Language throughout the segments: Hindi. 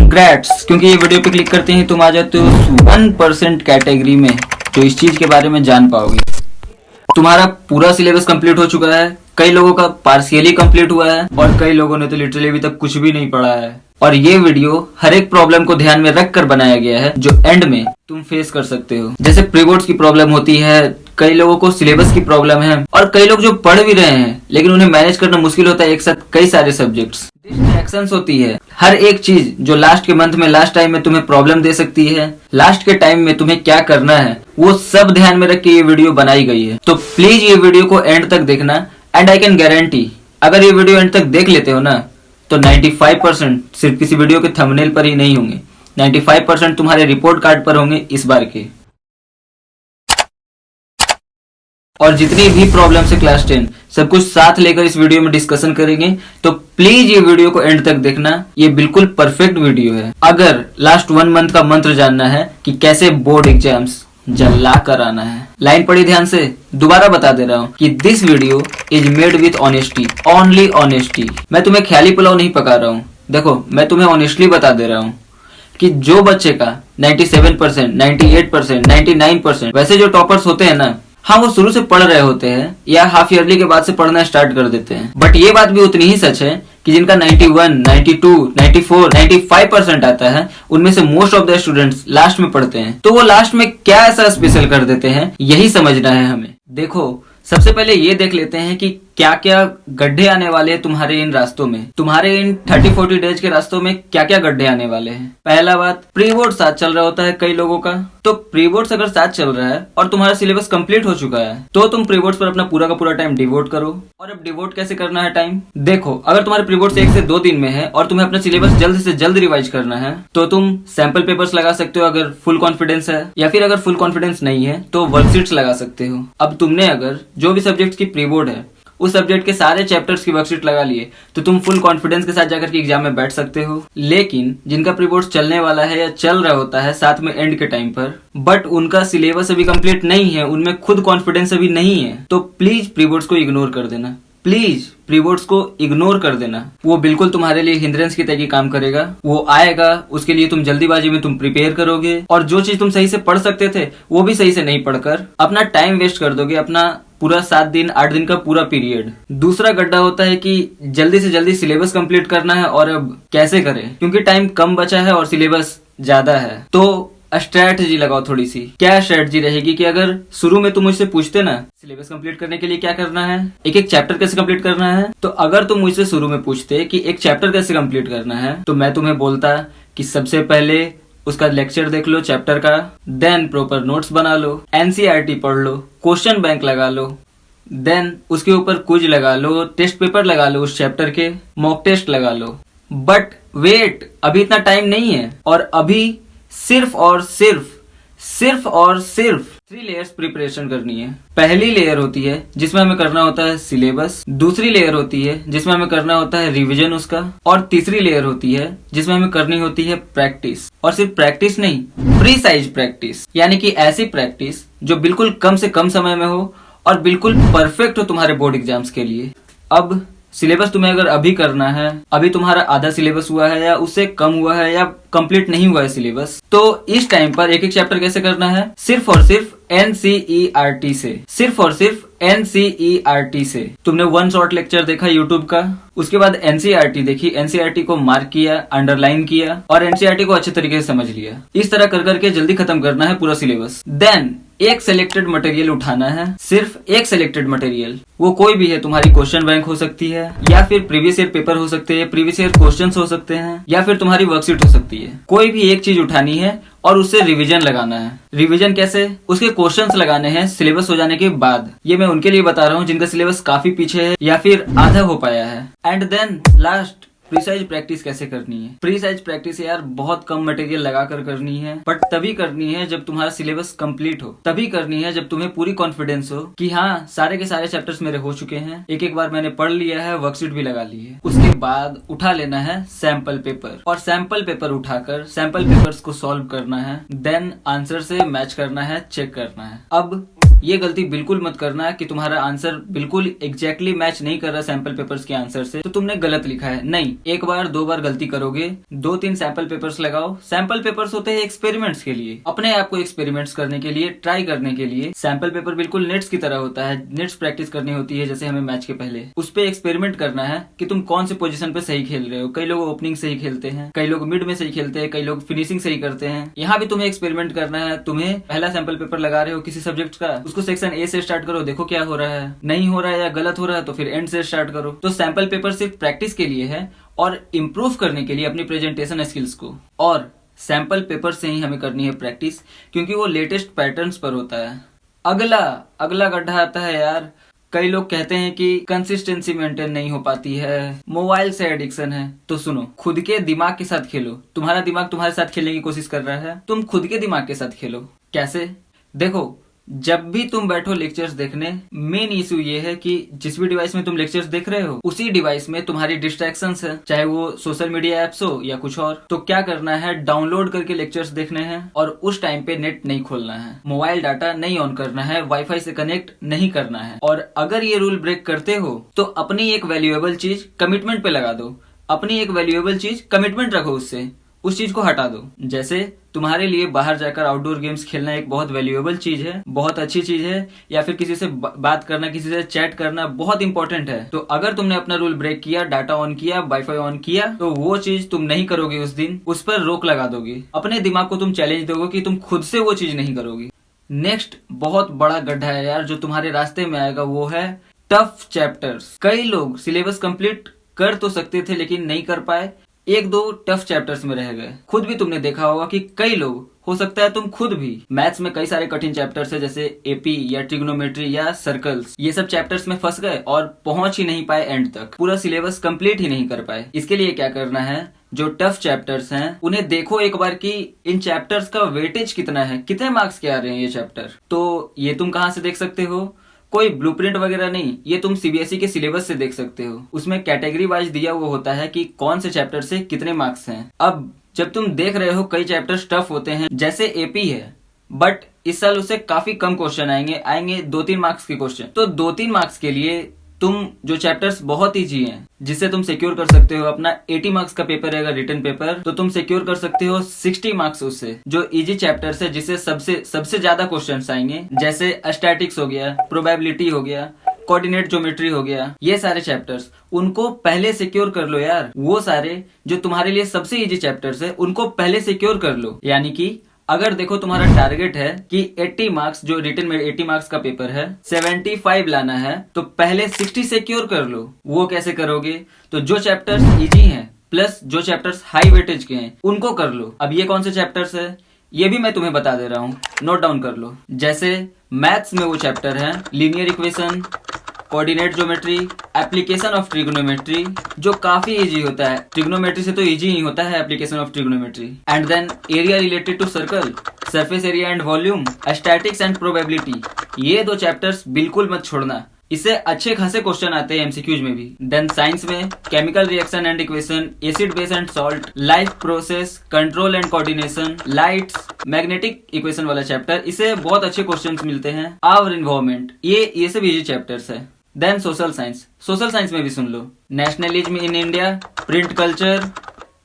कंग्रेट्स, क्योंकि ये वीडियो पे क्लिक करते ही तुम आ जाते हो 1% कैटेगरी में जो इस चीज के बारे में जान पाओगे। तुम्हारा पूरा सिलेबस कंप्लीट हो चुका है, कई लोगों का पार्शियली कंप्लीट हुआ है और कई लोगों ने तो लिटरली अभी तक कुछ भी नहीं पढ़ा है। और ये वीडियो हर एक प्रॉब्लम को ध्यान में रख कर बनाया गया है जो एंड में तुम फेस कर सकते हो। जैसे प्री बोर्ड्स की प्रॉब्लम होती है, कई लोगों को सिलेबस की प्रॉब्लम है और कई लोग जो पढ़ भी रहे हैं लेकिन उन्हें मैनेज करना मुश्किल होता है एक साथ कई सारे सब्जेक्ट्स। डिस्ट्रैक्शंस होती है, हर एक चीज जो लास्ट के मंथ में लास्ट टाइम में तुम्हें प्रॉब्लम दे सकती है, लास्ट के टाइम में तुम्हें क्या करना है वो सब ध्यान में रख के ये वीडियो बनाई गई है। तो प्लीज ये वीडियो को एंड तक देखना एंड आई कैन गारंटी अगर ये वीडियो एंड तक देख लेते हो ना तो 95% सिर्फ किसी वीडियो के थंबनेल पर ही नहीं होंगे, 95% तुम्हारे रिपोर्ट कार्ड पर होंगे इस बार के। और जितनी भी प्रॉब्लम है क्लास 10 सब कुछ साथ लेकर इस वीडियो में डिस्कशन करेंगे। तो प्लीज ये वीडियो को एंड तक देखना, ये बिल्कुल परफेक्ट वीडियो है। अगर लास्ट 1 मंथ का मंत्र जानना है कि कैसे बोर्ड एग्जाम्स जला कर आना है, लाइन पढ़ी ध्यान से, दोबारा बता दे रहा हूँ कि this video is made with honesty, only honesty. मैं तुम्हें ख्याली पुलाव नहीं पका रहा हूँ, देखो मैं तुम्हें ऑनेस्टली बता दे रहा हूँ कि जो बच्चे का 97%, 98%, 99%, वैसे जो टॉपर्स होते हैं ना, हाँ वो शुरू से पढ़ रहे होते हैं या हाफ ईयरली के बाद से पढ़ना स्टार्ट कर देते हैं। बट ये बात भी उतनी ही सच है कि जिनका 91, 92, 94, 95% आता है उनमें से most of the students last में पढ़ते हैं। तो वो लास्ट में क्या ऐसा स्पेशल कर देते हैं यही समझना है हमें। देखो सबसे पहले ये देख लेते हैं कि क्या क्या गड्ढे आने वाले हैं तुम्हारे इन रास्तों में, तुम्हारे इन 30-40 डेज के रास्तों में क्या क्या गड्ढे आने वाले हैं। पहला बात, प्री बोर्ड साथ चल रहा होता है कई लोगों का, तो प्री बोर्ड्स अगर साथ चल रहा है और तुम्हारा सिलेबस कंप्लीट हो चुका है तो तुम प्री बोर्ड्स पर अपना पूरा का पूरा टाइम डिवोट करो। और अब डिवोट कैसे करना है टाइम, देखो अगर तुम्हारे प्री बोर्ड्स 1 से 2 दिन में है और तुम्हें अपना सिलेबस जल्द से जल्द रिवाइज करना है तो तुम सैंपल पेपर्स लगा सकते हो अगर फुल कॉन्फिडेंस है, या फिर अगर फुल कॉन्फिडेंस नहीं है तो वर्कशीट्स लगा सकते हो। अब तुमने अगर जो भी सब्जेक्ट की प्री बोर्ड है उस सब्जेक्ट के सारे चैप्टर्स की वर्कशीट लगा लिए तो तुम फुल कॉन्फिडेंस के साथ जाकर के एग्जाम में बैठ सकते हो। लेकिन जिनका प्री बोर्ड चलने वाला है या चल रहा होता है साथ में एंड के टाइम पर, बट उनका सिलेबस अभी कंप्लीट नहीं है, उनमें खुद कॉन्फिडेंस अभी नहीं है, तो प्लीज प्री बोर्ड्स को इग्नोर कर देना, प्लीज प्री बोर्ड्स को इग्नोर कर देना। वो बिल्कुल तुम्हारे लिए हिंद्रेंस की तरह काम करेगा, वो आएगा उसके लिए तुम जल्दीबाजी में तुम प्रिपेयर करोगे और जो चीज तुम सही से पढ़ सकते थे वो भी सही से नहीं पढ़कर अपना टाइम वेस्ट कर दोगे, अपना पूरा 7 दिन 8 दिन का पूरा पीरियड। दूसरा गड्ढा होता है कि जल्दी से जल्दी सिलेबस कंप्लीट करना है और अब कैसे करें क्योंकि टाइम कम बचा है और सिलेबस ज्यादा है। तो स्ट्रेटजी लगाओ थोड़ी सी। क्या स्ट्रेटजी रहेगी कि अगर शुरू में तुम मुझसे पूछते ना सिलेबस कंप्लीट करने के लिए क्या करना है, एक एक चैप्टर कैसे कंप्लीट करना है, तो अगर तुम मुझसे शुरू में पूछते कि एक चैप्टर कैसे कंप्लीट करना है तो मैं तुम्हें बोलता कि सबसे पहले उसका लेक्चर देख लो चैप्टर का, देन प्रॉपर नोट्स बना लो, एनसीईआरटी पढ़ लो, क्वेश्चन बैंक लगा लो, देन उसके ऊपर क्विज लगा लो, टेस्ट पेपर लगा लो उस चैप्टर के, मॉक टेस्ट लगा लो। बट वेट, अभी इतना टाइम नहीं है और अभी सिर्फ और सिर्फ 3 लेयर्स प्रिपरेशन करनी है। पहली लेयर होती है जिसमें हमें करना होता है सिलेबस, दूसरी लेयर होती है जिसमें हमें करना होता है रिवीजन उसका, और तीसरी लेयर होती है जिसमें हमें करनी होती है प्रैक्टिस। और सिर्फ प्रैक्टिस नहीं, प्रीसाइज प्रैक्टिस, यानी कि ऐसी प्रैक्टिस जो बिल्कुल कम से कम समय में हो और बिल्कुल परफेक्ट हो तुम्हारे बोर्ड एग्जाम्स के लिए। अब सिलेबस तुम्हें अगर अभी करना है, अभी तुम्हारा आधा सिलेबस हुआ है या उससे कम हुआ है या कंप्लीट नहीं हुआ है सिलेबस, तो इस टाइम पर एक एक चैप्टर कैसे करना है, सिर्फ और सिर्फ एनसीईआरटी से, सिर्फ और सिर्फ एनसीईआरटी से। तुमने 1 शॉर्ट लेक्चर देखा यूट्यूब का, उसके बाद एनसीईआरटी देखी, एनसीईआरटी को मार्क किया, अंडरलाइन किया और एनसीईआरटी को अच्छे तरीके से समझ लिया। इस तरह कर करके जल्दी खत्म करना है पूरा सिलेबस। देन एक सिलेक्टेड मटेरियल उठाना है, सिर्फ एक सिलेक्टेड मटेरियल, वो कोई भी है, तुम्हारी क्वेश्चन बैंक हो सकती है या फिर प्रीवियस ईयर पेपर हो सकते हैं, प्रीवियस ईयर क्वेश्चंस हो सकते हैं या फिर तुम्हारी वर्कशीट हो सकती है। कोई भी एक चीज उठानी है और उससे रिवीजन लगाना है। रिवीजन कैसे, उसके क्वेश्चंस लगाने हैं सिलेबस हो जाने के बाद। ये मैं उनके लिए बता रहा हूँ जिनका सिलेबस काफी पीछे है या फिर आधा हो पाया है। And then last, precise practice कैसे करनी है। प्रीसाइज प्रैक्टिस यार बहुत कम मटेरियल लगाकर करनी है, बट तभी करनी है जब तुम्हारा सिलेबस कंप्लीट हो, तभी करनी है जब तुम्हें पूरी कॉन्फिडेंस हो कि हाँ सारे के सारे चैप्टर्स मेरे हो चुके हैं, एक एक बार मैंने पढ़ लिया है, वर्कशीट भी लगा ली है। उसके बाद उठा लेना है सैंपल पेपर और सैंपल पेपर उठाकर सैंपल पेपर्स को सॉल्व करना है, देन आंसर से मैच करना है, चेक करना है। अब ये गलती बिल्कुल मत करना कि तुम्हारा आंसर बिल्कुल एग्जैक्टली मैच नहीं कर रहा सैंपल पेपर्स के आंसर से, तो तुमने गलत लिखा है। नहीं, एक बार दो बार गलती करोगे, 2-3 सैंपल पेपर्स लगाओ। सैंपल पेपर्स होते हैं एक्सपेरिमेंट्स के लिए, अपने आप को एक्सपेरिमेंट्स करने के लिए, ट्राई करने के लिए। सैंपल पेपर बिल्कुल नेट्स की तरह होता है, नेट्स प्रैक्टिस करनी होती है जैसे हमें मैच के पहले। उस पे एक्सपेरिमेंट करना है कि तुम कौन से पोजीशन पे सही खेल रहे हो। कई लोग ओपनिंग सही खेलते हैं, कई लोग मिड में सही खेलते हैं, कई लोग फिनिशिंग सही करते हैं। यहाँ भी तुम्हें एक्सपेरिमेंट करना है। तुम्हें पहला सैंपल पेपर लगा रहे हो किसी सब्जेक्ट का, उसको सेक्शन ए से स्टार्ट करो, देखो क्या हो रहा है। नहीं हो रहा है या गलत हो रहा है तो फिर एंड से स्टार्ट करो। तो सैंपल पेपर सिर्फ प्रैक्टिस के लिए है और इम्प्रूव करने के लिए अपनी प्रेजेंटेशन स्किल्स को। और सैंपल पेपर से ही हमें करनी है प्रैक्टिस, क्योंकि वो लेटेस्ट पैटर्न्स पर होता है। अगला गड्ढा आता है यार, कई लोग कहते हैं कि कंसिस्टेंसी मेंटेन नहीं हो पाती है, मोबाइल से एडिक्शन है। तो सुनो, खुद के दिमाग के साथ खेलो। तुम्हारा दिमाग तुम्हारे साथ खेलने की कोशिश कर रहा है, तुम खुद के दिमाग के साथ खेलो। कैसे? देखो, जब भी तुम बैठो लेक्चर्स देखने, मेन इशू ये है कि जिस भी डिवाइस में तुम लेक्चर्स देख रहे हो, उसी डिवाइस में तुम्हारी डिस्ट्रैक्शंस है, चाहे वो सोशल मीडिया एप्स हो या कुछ और। तो क्या करना है, डाउनलोड करके लेक्चर्स देखने हैं और उस टाइम पे नेट नहीं खोलना है, मोबाइल डाटा नहीं ऑन करना है, वाईफाई से कनेक्ट नहीं करना है। और अगर ये रूल ब्रेक करते हो तो अपनी एक वैल्यूएबल चीज कमिटमेंट पे लगा दो। अपनी एक वैल्यूएबल चीज कमिटमेंट रखो, उससे उस चीज को हटा दो। जैसे तुम्हारे लिए बाहर जाकर आउटडोर गेम्स खेलना एक बहुत वैल्यूएबल चीज है, बहुत अच्छी चीज है, या फिर किसी से बात करना, किसी से चैट करना बहुत इंपॉर्टेंट है। तो अगर तुमने अपना रूल ब्रेक किया, डाटा ऑन किया, वाईफाई ऑन किया, तो वो चीज तुम नहीं करोगे उस दिन, उस पर रोक लगा दोगे। अपने दिमाग को तुम चैलेंज दोगे कि तुम खुद से वो चीज नहीं करोगे। नेक्स्ट बहुत बड़ा गड्ढा है यार जो तुम्हारे रास्ते में आएगा, वो है टफ चैप्टर्स। कई लोग सिलेबस कंप्लीट कर तो सकते थे लेकिन नहीं कर पाए, 1-2 टफ चैप्टर्स में रह गए। खुद भी तुमने देखा होगा कि कई लोग, हो सकता है तुम खुद भी, मैथ्स में कई सारे कठिन चैप्टर्स है जैसे एपी या ट्रिग्नोमेट्री या सर्कल्स, ये सब चैप्टर्स में फंस गए और पहुंच ही नहीं पाए एंड तक, पूरा सिलेबस कंप्लीट ही नहीं कर पाए। इसके लिए क्या करना है, जो टफ चैप्टर्स हैं उन्हें देखो एक बार कि इन चैप्टर्स का वेटेज कितना है, कितने मार्क्स के आ रहे हैं ये चैप्टर। तो ये तुम कहाँ से देख सकते हो? कोई ब्लूप्रिंट वगैरह नहीं, ये तुम सीबीएसई के सिलेबस से देख सकते हो। उसमें कैटेगरी वाइज दिया हुआ होता है कि कौन से चैप्टर से कितने मार्क्स हैं। अब जब तुम देख रहे हो कई चैप्टर्स टफ होते हैं, जैसे एपी है, बट इस साल उससे काफी कम क्वेश्चन आएंगे 2-3 मार्क्स के क्वेश्चन। तो 2-3 मार्क्स के लिए तुम जो चैप्टर्स बहुत इजी हैं, जिससे तुम सिक्योर कर सकते हो अपना 80 मार्क्स का पेपर रहेगा रिटन पेपर, तो तुम सिक्योर कर सकते हो 60 मार्क्स उससे। जो इजी चैप्टर्स है जिससे सबसे ज्यादा क्वेश्चंस आएंगे, जैसे स्टैटिक्स हो गया, प्रोबेबिलिटी हो गया, कोऑर्डिनेट ज्योमेट्री हो गया, ये सारे चैप्टर्स उनको पहले सिक्योर कर लो यार। वो सारे जो तुम्हारे लिए सबसे इजी चैप्टर्स है उनको पहले सिक्योर कर लो। यानी कि अगर देखो तुम्हारा टारगेट है कि 80 मार्क्स, जो रिटन में 80 मार्क्स का पेपर है, 75 लाना है, तो पहले 60 सिक्योर कर लो। वो कैसे करोगे? तो जो चैप्टर्स इजी हैं प्लस जो चैप्टर्स हाई वेटेज के हैं उनको कर लो। अब ये कौन से चैप्टर्स है ये भी मैं तुम्हें बता दे रहा हूँ, नोट डाउन कर लो। जैसे मैथ्स में वो चैप्टर है linear equation, coordinate geometry, application of trigonometry, जो काफी इजी होता है। ट्रिग्नोमेट्री से तो इजी ही होता है application of trigonometry. And then area related to circle, surface area and volume, statistics and probability, ये 2 चैप्टर्स बिल्कुल मत छोड़ना। इससे अच्छे खासे क्वेश्चन आते हैं एमसीक्यूज में भी। देन साइंस में chemical reaction and equation, acid base and salt, life process, control and coordination, lights, magnetic equation वाला चैप्टर, इसे बहुत अच्छे क्वेश्चंस मिलते हैं। आवर इन्वायरमेंट, ये सब इजी चैप्टर्स है। देन सोशल साइंस में भी सुन लो, nationalism in India, print culture,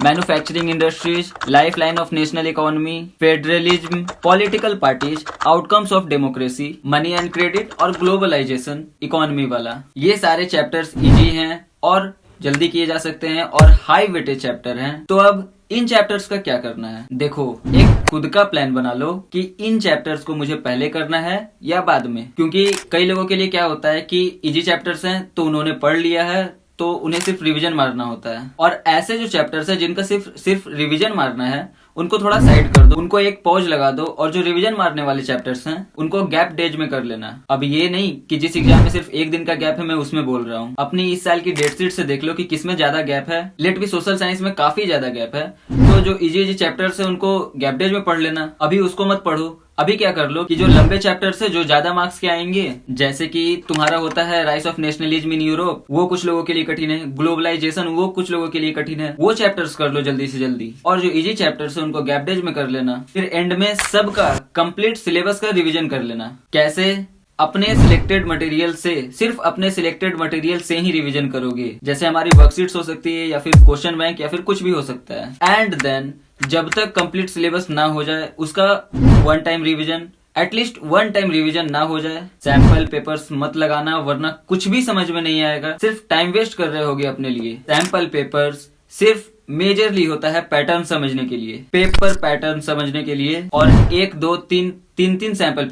manufacturing industries, life line of national economy, federalism, political parties, outcomes of democracy, money and credit और ग्लोबलाइजेशन इकोनॉमी वाला। ये सारे चैप्टर्स इजी हैं और जल्दी किए जा सकते हैं और हाई वेटेज चैप्टर हैं। तो अब इन चैप्टर्स का क्या करना है? देखो, एक खुद का प्लान बना लो कि इन चैप्टर्स को मुझे पहले करना है या बाद में। क्योंकि कई लोगों के लिए क्या होता है कि इजी चैप्टर्स हैं तो उन्होंने पढ़ लिया है, तो उन्हें सिर्फ रिवीजन मारना होता है। और ऐसे जो चैप्टर्स है जिनका सिर्फ रिवीजन मारना है, उनको थोड़ा साइड कर दो, उनको एक पॉज लगा दो, और जो रिवीजन मारने वाले चैप्टर्स हैं उनको गैप डेज में कर लेना। अब ये नहीं कि जिस एग्जाम में सिर्फ 1 दिन का गैप है मैं उसमें बोल रहा हूँ। अपनी इस साल की डेट शीट से देख लो कि किसमें ज्यादा गैप है। लेट भी सोशल साइंस में काफी ज्यादा गैप है, तो जो इजी चैप्टर्स है उनको गैप डेज में पढ़ लेना। अभी उसको मत पढ़ो। अभी क्या कर लो कि जो लंबे चैप्टर्स है जो ज्यादा मार्क्स के आएंगे, जैसे कि तुम्हारा होता है rise of nationalism in Europe, वो कुछ लोगों के लिए कठिन है, ग्लोबलाइजेशन वो कुछ लोगों के लिए कठिन है, वो चैप्टर्स कर लो जल्दी से जल्दी। और जो इजी चैप्टर्स है उनको गैप डेज में कर लेना। फिर एंड में सबका कंप्लीट सिलेबस का रिवीजन कर लेना। कैसे? अपने सिलेक्टेड मटेरियल से, सिर्फ अपने सिलेक्टेड मटेरियल से ही रिवीजन करोगे। जैसे हमारी वर्कशीट्स हो सकती है, या फिर क्वेश्चन बैंक, या फिर कुछ भी हो सकता है। एंड देन जब तक कंप्लीट सिलेबस ना हो जाए, उसका one time revision, at least one time revision ना हो जाए। सैंपल पेपर्स मत लगाना, वरना कुछ भी समझ में नहीं आएगा, सिर्फ टाइम वेस्ट कर रहे होगे अपने लिए। सैंपल पेपर्स सिर्फ मेजरली होता है पैटर्न समझने के लिए, पेपर पैटर्न समझने के लिए। और एक दो तीन सैंपल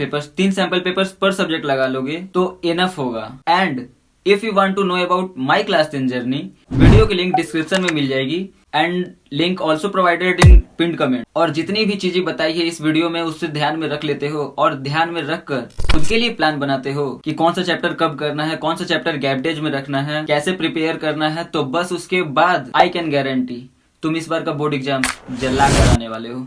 पेपर्स पर सब्जेक्ट लगा लोगे तो इनफ होगा। And if you want to know about my class 10 journey, video की लिंक डिस्क्रिप्शन में मिल जाएगी, and link also provided in pin comment. और जितनी भी चीजें बताई है इस वीडियो में, उससे ध्यान में रख लेते हो और ध्यान में रख कर खुद के लिए प्लान बनाते हो कि कौन सा चैप्टर कब करना है, कौन सा चैप्टर गैप डेज में रखना है, कैसे प्रिपेयर करना है, तो बस उसके बाद आई कैन गारंटी तुम इस बार का बोर्ड एग्जाम जला कर आने वाले हो।